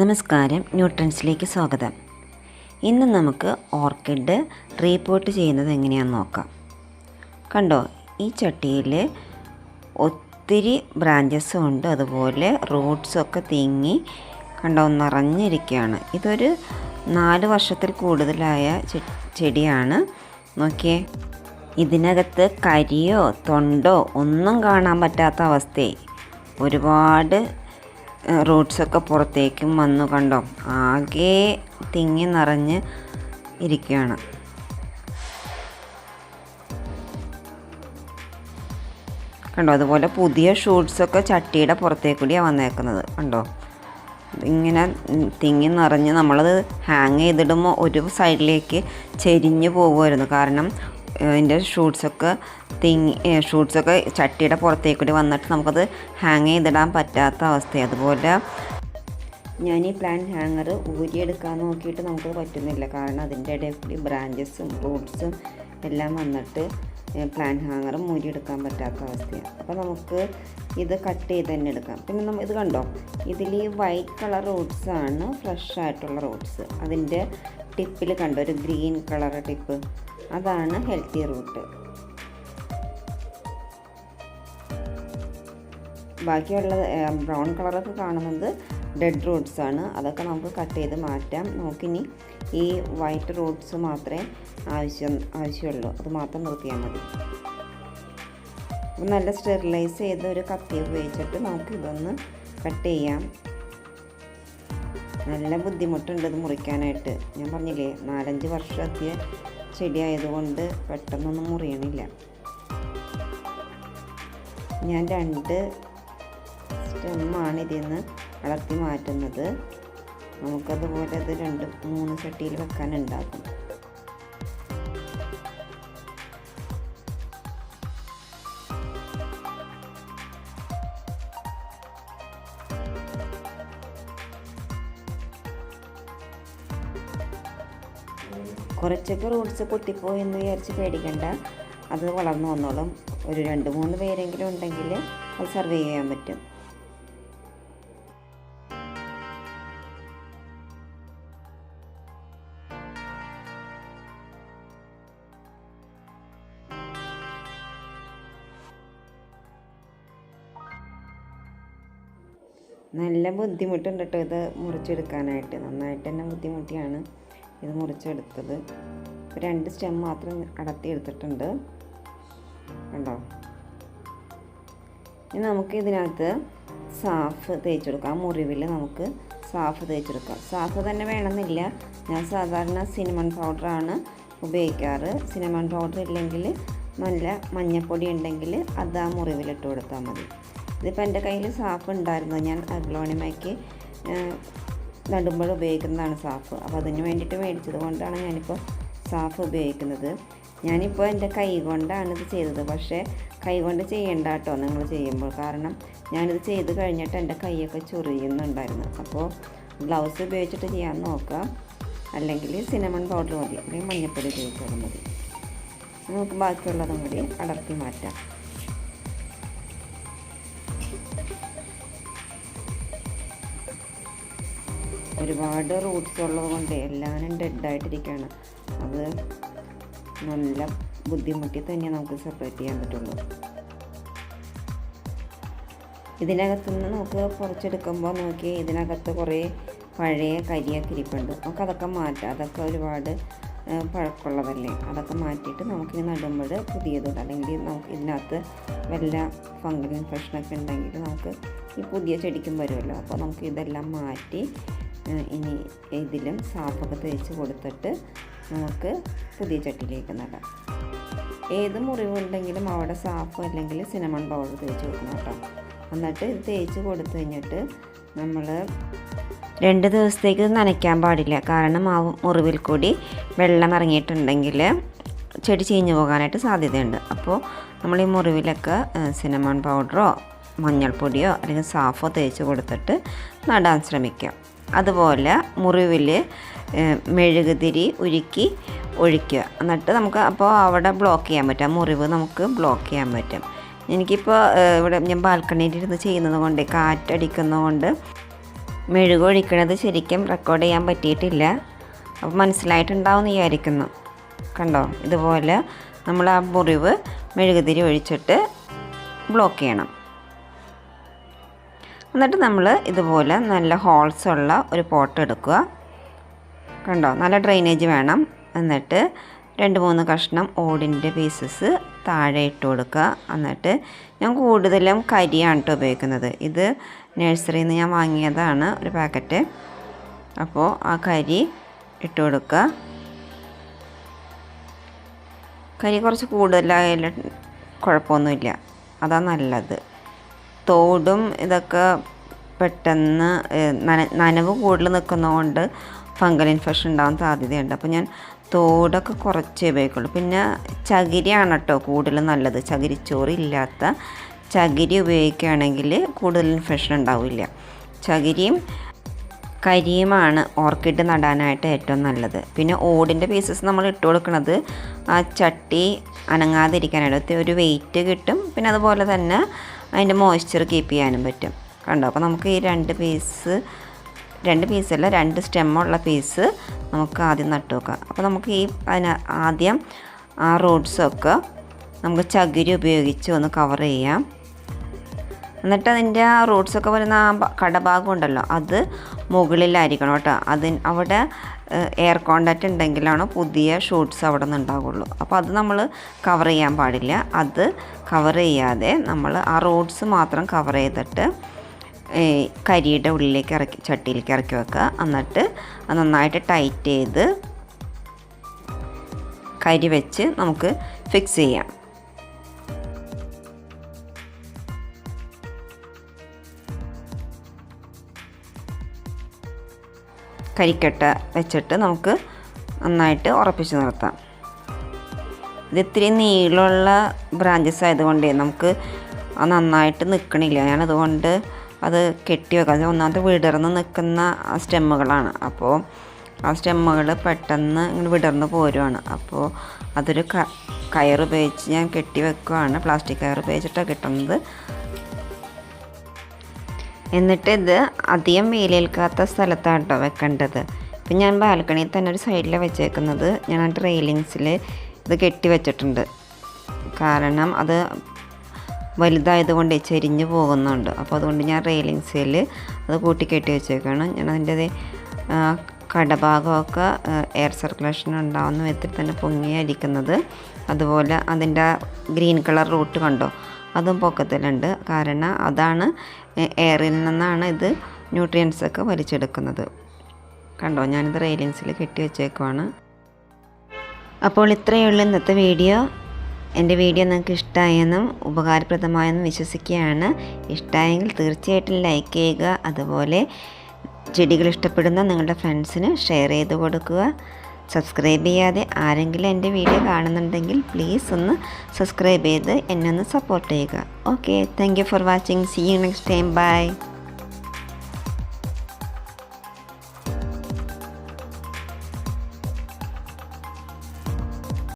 നമസ്കാരം, ന്യൂട്രൻസിലേക്ക് സ്വാഗതം. ഇന്ന് നമുക്ക് ഓർക്കിഡ് റീപോട്ട് ചെയ്യുന്നത് എങ്ങനെയാണെന്ന് നോക്കാം. കണ്ടോ, ഈ ചട്ടിയിൽ ഒത്തിരി ബ്രാഞ്ചസും ഉണ്ട്, അതുപോലെ റൂട്ട്സൊക്കെ തിങ്ങി കണ്ടോ നിറഞ്ഞിരിക്കുകയാണ്. ഇതൊരു 4 വർഷത്തിൽ കൂടുതലായ ചെടിയാണ്. നോക്കിയേ, ഇതിനകത്ത് കരിയോ തൊണ്ടോ ഒന്നും കാണാൻ പറ്റാത്ത അവസ്ഥയെ ഒരുപാട് റൂട്ട്സൊക്കെ പുറത്തേക്കും വന്നു. കണ്ടോ, ആകെ തിങ്ങി നിറഞ്ഞ് ഇരിക്കുകയാണ്. കണ്ടോ, അതുപോലെ പുതിയ ഷൂട്ട്സൊക്കെ ചട്ടിയുടെ പുറത്തേക്കൂടിയാണ് വന്നേക്കുന്നത്. കണ്ടോ, ഇങ്ങനെ തിങ്ങി നിറഞ്ഞ് നമ്മളത് ഹാങ് ചെയ്തിടുമ്പോൾ ഒരു സൈഡിലേക്ക് ചെരിഞ്ഞു പോകുമായിരുന്നു. കാരണം അതിൻ്റെ ഷൂട്ട്സൊക്കെ ചട്ടിയുടെ പുറത്തേക്കൂടി വന്നിട്ട് നമുക്കത് ഹാങ് ചെയ്തിടാൻ പറ്റാത്ത അവസ്ഥയാണ്. അതുപോലെ ഞാൻ ഈ പ്ലാന്റ് ഹാങ്ങർ ഊരിയെടുക്കാൻ നോക്കിയിട്ട് നമുക്കത് പറ്റുന്നില്ല. കാരണം അതിൻ്റെ ഇടയിൽ കൂടി ബ്രാഞ്ചസും റൂട്ട്സും എല്ലാം വന്നിട്ട് പ്ലാന്റ് ഹാങ്ങറും ഊരിയെടുക്കാൻ പറ്റാത്ത അവസ്ഥയാണ്. അപ്പോൾ നമുക്ക് ഇത് കട്ട് ചെയ്ത് തന്നെ എടുക്കാം. പിന്നെ ഇത് കണ്ടോ, ഇതിൽ ഈ വൈറ്റ് കളർ റൂട്ട്സാണ് ഫ്രഷ് ആയിട്ടുള്ള റൂട്ട്സ്. അതിൻ്റെ ടിപ്പിൽ കണ്ടോ ഒരു ഗ്രീൻ കളർ ടിപ്പ്, അതാണ് ഹെൽത്തി റൂട്ട്. ബാക്കിയുള്ള ബ്രൗൺ കളറൊക്കെ കാണുന്നത് ഡെഡ് റൂട്ട്സ് ആണ്. അതൊക്കെ നമുക്ക് കട്ട് ചെയ്ത് മാറ്റാം. നമുക്കിനി ഈ വൈറ്റ് റൂട്ട്സ് മാത്രമേ ആവശ്യമുള്ളൂ, അത് മാത്രം നിർത്തിയാൽ മതി. അപ്പം നല്ല സ്റ്റെറിലൈസ് ചെയ്ത ഒരു കത്തി ഉപയോഗിച്ചിട്ട് നമുക്ക് ഇതൊന്ന് കട്ട് ചെയ്യാം. നല്ല ബുദ്ധിമുട്ടുണ്ട് ഇത് മുറിക്കാനായിട്ട്. ഞാൻ പറഞ്ഞില്ലേ, 4-5 വർഷത്തെ ചെടി ആയതുകൊണ്ട് പെട്ടെന്നൊന്നും മുറിയണില്ല. ഞാൻ 2 സ്റ്റെമ്മാണ് ഇതിൽ നിന്ന് അടർത്തി മാറ്റുന്നത്. നമുക്കതുപോലെ അത് 2-3 ചട്ടിയിൽ വെക്കാനുണ്ടാകും. കുറച്ചൊക്കെ റൂട്ട്സ് പൊട്ടിപ്പോയി എന്ന് വിചാരിച്ച് പേടിക്കണ്ട, അത് വളർന്നു വന്നോളും. ഒരു 2-3 പേരെങ്കിലും ഉണ്ടെങ്കിൽ അത് സർവൈവ് ചെയ്യാൻ പറ്റും. നല്ല ബുദ്ധിമുട്ടുണ്ട് കേട്ടോ ഇത് മുറിച്ചെടുക്കാനായിട്ട്. നന്നായിട്ട് തന്നെ ബുദ്ധിമുട്ടിയാണ് ഇത് മുറിച്ചെടുത്തത്. 2 സ്റ്റെം മാത്രം അടർത്തി എടുത്തിട്ടുണ്ട്. കണ്ടോ, ഇനി നമുക്ക് ഇതിനകത്ത് സാഫ് തേച്ചെടുക്കാം. മുറിവിൽ നമുക്ക് സാഫ് തേച്ചെടുക്കാം. സാഫ് തന്നെ വേണമെന്നില്ല, ഞാൻ സാധാരണ സിനമൺ പൗഡറാണ് ഉപയോഗിക്കാറ്. സിനമൺ പൗഡർ ഇല്ലെങ്കിൽ നല്ല മഞ്ഞൾപ്പൊടി ഉണ്ടെങ്കിൽ അത് ആ മുറിവിലിട്ട് കൊടുത്താൽ മതി. ഇതിപ്പോൾ എൻ്റെ കയ്യിൽ സാഫ് ഉണ്ടായിരുന്നു, ഞാൻ അഗ്ലോണിമയ്ക്ക് നടുമ്പോൾ ഉപയോഗിക്കുന്നതാണ് സാഫ്. അപ്പോൾ അതിന് വേണ്ടിയിട്ട് മേടിച്ചത് കൊണ്ടാണ് ഞാനിപ്പോൾ സാഫ് ഉപയോഗിക്കുന്നത്. ഞാനിപ്പോൾ എൻ്റെ കൈ കൊണ്ടാണ് ഇത് ചെയ്തത്. പക്ഷേ കൈ കൊണ്ട് ചെയ്യേണ്ട കേട്ടോ നിങ്ങൾ ചെയ്യുമ്പോൾ. കാരണം ഞാനിത് ചെയ്ത് കഴിഞ്ഞിട്ട് എൻ്റെ കൈയൊക്കെ ചൊറിയുന്നുണ്ടായിരുന്നു. അപ്പോൾ ഗ്ലൗസ് ഉപയോഗിച്ചിട്ട് ചെയ്യാൻ നോക്കാം, അല്ലെങ്കിൽ സിനമൺ പൗഡർ മതി, അല്ലെങ്കിൽ മഞ്ഞൾപ്പൊടി ഉപയോഗിച്ചാൽ മതി. നമുക്ക് ബാക്കിയുള്ളതും കൂടി അടർത്തി മാറ്റാം. ഒരുപാട് റൂട്ട്സ് ഉള്ളത് കൊണ്ട് എല്ലാവരും ഡെഡായിട്ടിരിക്കുകയാണ്. അത് നല്ല ബുദ്ധിമുട്ടി തന്നെ നമുക്ക് സെപ്പറേറ്റ് ചെയ്യാൻ പറ്റുള്ളൂ. ഇതിനകത്തുനിന്ന് നമുക്ക് കുറച്ചെടുക്കുമ്പോൾ നോക്കി ഇതിനകത്ത് കുറേ പഴയ കരിയൊക്കെ ഇരിപ്പുണ്ട്. നമുക്കതൊക്കെ മാറ്റാം. അതൊക്കെ ഒരുപാട് പഴക്കമുള്ളതല്ലേ, അതൊക്കെ മാറ്റിയിട്ട് നമുക്കിനി നടുമ്പോൾ പുതിയതുണ്ട്. അല്ലെങ്കിൽ നമുക്ക് ഇതിനകത്ത് വല്ല ഫംഗൽ ഇൻഫെക്ഷനൊക്കെ ഉണ്ടെങ്കിൽ നമുക്ക് ഈ പുതിയ ചെടിക്കും വരുമല്ലോ. അപ്പോൾ നമുക്ക് ഇതെല്ലാം മാറ്റി ഇനി ഇതിലും സാഫൊക്കെ തേച്ച് കൊടുത്തിട്ട് നമുക്ക് പുതിയ ചട്ടിയിലേക്ക് നടാം. ഏത് മുറിവുണ്ടെങ്കിലും അവിടെ സാഫ് അല്ലെങ്കിൽ സിനമൺ പൗഡർ തേച്ച് കൊടുക്കണം കേട്ടോ. എന്നിട്ട് ഇത് തേച്ച് കൊടുത്തു കഴിഞ്ഞിട്ട് നമ്മൾ 2 ദിവസത്തേക്ക് നനയ്ക്കാൻ പാടില്ല. കാരണം ആ മുറിവിൽ കൂടി വെള്ളം ഇറങ്ങിയിട്ടുണ്ടെങ്കിൽ ചെടി ചീഞ്ഞു പോകാനായിട്ട് സാധ്യതയുണ്ട്. അപ്പോൾ നമ്മൾ ഈ മുറിവിലൊക്കെ സിനമൺ പൗഡറോ മഞ്ഞൾപ്പൊടിയോ അല്ലെങ്കിൽ സാഫോ തേച്ച് കൊടുത്തിട്ട് നടാൻ ശ്രമിക്കാം. അതുപോലെ മുറിവിൽ മെഴുകുതിരി ഉരുക്കി ഒഴിക്കുക. എന്നിട്ട് നമുക്ക് അപ്പോൾ അവിടെ ബ്ലോക്ക് ചെയ്യാൻ പറ്റും, ആ മുറിവ് നമുക്ക് ബ്ലോക്ക് ചെയ്യാൻ പറ്റും. എനിക്കിപ്പോൾ ഇവിടെ ഞാൻ ബാൽക്കണിയിൽ ഇരുന്ന് ചെയ്യുന്നത് കൊണ്ട് കാറ്റടിക്കുന്നത് കൊണ്ട് മെഴുക് ഒഴിക്കണത് ശരിക്കും റെക്കോർഡ് ചെയ്യാൻ പറ്റിയിട്ടില്ല. അപ്പോൾ മനസ്സിലായിട്ടുണ്ടാവും എന്ന് വിചാരിക്കുന്നു. കണ്ടോ, ഇതുപോലെ നമ്മൾ ആ മുറിവ് മെഴുകുതിരി ഒഴിച്ചിട്ട് ബ്ലോക്ക് ചെയ്യണം. എന്നിട്ട് നമ്മൾ ഇതുപോലെ നല്ല ഹോൾസ് ഉള്ള ഒരു പോട്ട് എടുക്കുക. കണ്ടോ, നല്ല ഡ്രെയിനേജ് വേണം. എന്നിട്ട് 2-3 കഷ്ണം ഓടിൻ്റെ പീസസ് താഴെ ഇട്ട് കൊടുക്കുക. എന്നിട്ട് ഞാൻ കൂടുതലും കരിയാണ് കേട്ടോ ഉപയോഗിക്കുന്നത്. ഇത് നഴ്സറിയിൽ നിന്ന് ഞാൻ വാങ്ങിയതാണ് ഒരു പാക്കറ്റ്. അപ്പോൾ ആ കരി ഇട്ട് കൊടുക്കുക. കരി കുറച്ച് കൂടുതലായാലും കുഴപ്പമൊന്നുമില്ല, അതാണ് നല്ലത്. തോടും ഇതൊക്കെ പെട്ടെന്ന് നനവ് കൂടുതൽ നിൽക്കുന്നതുകൊണ്ട് ഫംഗൽ ഇൻഫെക്ഷൻ ഉണ്ടാകാൻ സാധ്യതയുണ്ട്. അപ്പോൾ ഞാൻ തോടൊക്കെ കുറച്ചേ ഉപയോഗിക്കുള്ളൂ. പിന്നെ ചകിരിയാണ് കേട്ടോ കൂടുതൽ നല്ലത്. ചകിരിച്ചോറ് ഇല്ലാത്ത ചകിരി ഉപയോഗിക്കുകയാണെങ്കിൽ കൂടുതൽ ഇൻഫെക്ഷൻ ഉണ്ടാവില്ല. ചകിരിയും കരിയുമാണ് ഓർക്കിഡ് നടാനായിട്ട് ഏറ്റവും നല്ലത്. പിന്നെ ഓടിൻ്റെ പീസസ് നമ്മൾ ഇട്ട് കൊടുക്കുന്നത് ആ ചട്ടി അനങ്ങാതിരിക്കാനായിട്ട് ഒരു വെയിറ്റ് കിട്ടും. പിന്നെ അതുപോലെ തന്നെ അതിൻ്റെ മോയ്സ്ചർ കീപ്പ് ചെയ്യാനും പറ്റും. കണ്ടോ, അപ്പോൾ നമുക്ക് ഈ 2 പീസല്ല 2 സ്റ്റെമ്മുള്ള പീസ് നമുക്ക് ആദ്യം നട്ടു വെക്കാം. അപ്പോൾ നമുക്ക് ആദ്യം ആ റൂട്ട്സൊക്കെ നമുക്ക് ചകിരി ഉപയോഗിച്ച് ഒന്ന് കവർ ചെയ്യാം. എന്നിട്ട് അതിൻ്റെ ആ റൂട്ട്സൊക്കെ വരുന്ന ആ കടഭാഗം ഉണ്ടല്ലോ, അത് മുകളിലായിരിക്കണം കേട്ടോ. അവിടെ എയർ കോണ്ടാക്റ്റ് ഉണ്ടെങ്കിലാണ് പുതിയ ഷൂട്ട്സ് അവിടെ നിന്ന് ഉണ്ടാവുള്ളൂ. അപ്പോൾ അത് നമ്മൾ കവർ ചെയ്യാൻ പാടില്ല. അത് കവർ ചെയ്യാതെ നമ്മൾ ആ റൂട്ട്സ് മാത്രം കവർ ചെയ്തിട്ട് കരിയുടെ ഉള്ളിലേക്ക് ചട്ടിയിലേക്ക് ഇറക്കി വെക്കുക. എന്നിട്ട് അത് നന്നായിട്ട് ടൈറ്റ് ചെയ്ത് കരി വെച്ച് നമുക്ക് ഫിക്സ് ചെയ്യാം. കരിക്കട്ട വെച്ചിട്ട് നമുക്ക് നന്നായിട്ട് ഉറപ്പിച്ച് നിർത്താം. ഇത് ഇത്തിരി നീളമുള്ള ബ്രാഞ്ചസ് ആയതുകൊണ്ട് നമുക്ക് അത് നന്നായിട്ട് നിൽക്കണില്ല. ഞാനതുകൊണ്ട് അത് കെട്ടി വെക്കാം. ഒന്നാമത്തെ വിടർന്ന് നിൽക്കുന്ന സ്റ്റെമ്മുകളാണ്. അപ്പോൾ ആ സ്റ്റെമ്മുകൾ പെട്ടെന്ന് ഇങ്ങനെ വിടർന്ന് പോരുവാണ്. അപ്പോൾ അതൊരു കയറുപയോഗിച്ച് ഞാൻ കെട്ടി വെക്കുകയാണ്. പ്ലാസ്റ്റിക് കയർ ഉപയോഗിച്ചിട്ടാണ് കിട്ടുന്നത്. എന്നിട്ട് ഇത് അധികം വെയിലേൽക്കാത്ത സ്ഥലത്താണ് കേട്ടോ വെക്കേണ്ടത്. ഇപ്പം ഞാൻ ബാൽക്കണിയിൽ തന്നെ ഒരു സൈഡിൽ വെച്ചേക്കുന്നത്. ഞാൻ ആ റെയിലിങ്സിൽ ഇത് കെട്ടി വെച്ചിട്ടുണ്ട്. കാരണം അത് വലുതായതുകൊണ്ട് ചെരിഞ്ഞ് പോകുന്നുണ്ട്. അപ്പോൾ അതുകൊണ്ട് ഞാൻ റെയിലിങ്സിൽ അത് കൂട്ടി കെട്ടി വെച്ചേക്കാണ്. ഞാൻ അതിൻ്റെ കടഭാഗമൊക്കെ എയർ സർക്കുലേഷൻ ഉണ്ടാകുന്ന വിധത്തിൽ തന്നെ പൊങ്ങിയായിരിക്കുന്നത്. അതുപോലെ അതിൻ്റെ ഗ്രീൻ കളർ റൂട്ട് കണ്ടോ, അതും പൊക്കത്തിലുണ്ട്. കാരണം അതാണ് എയറിൽ നിന്നാണ് ഇത് ന്യൂട്രിയൻസൊക്കെ വലിച്ചെടുക്കുന്നത്. കണ്ടോ, ഞാനിത് റെയിലിങ്സിൽ കെട്ടി വെച്ചേക്കുവാണ്. അപ്പോൾ ഇത്രയേ ഉള്ളൂ ഇന്നത്തെ വീഡിയോ. എൻ്റെ വീഡിയോ നിങ്ങൾക്ക് ഇഷ്ടമായെന്നും ഉപകാരപ്രദമായെന്നും വിശ്വസിക്കുകയാണ്. ഇഷ്ടമായെങ്കിൽ തീർച്ചയായിട്ടും ലൈക്ക് ചെയ്യുക. അതുപോലെ ചെടികൾ ഇഷ്ടപ്പെടുന്ന നിങ്ങളുടെ ഫ്രണ്ട്സിന് ഷെയർ ചെയ്ത് കൊടുക്കുക. സബ്സ്ക്രൈബ് ചെയ്യാതെ ആരെങ്കിലും എൻ്റെ വീഡിയോ കാണുന്നുണ്ടെങ്കിൽ പ്ലീസ് ഒന്ന് സബ്സ്ക്രൈബ് ചെയ്ത് എന്നെ ഒന്ന് സപ്പോർട്ട് ചെയ്യുക. Okay, thank you for watching. See you next time. By.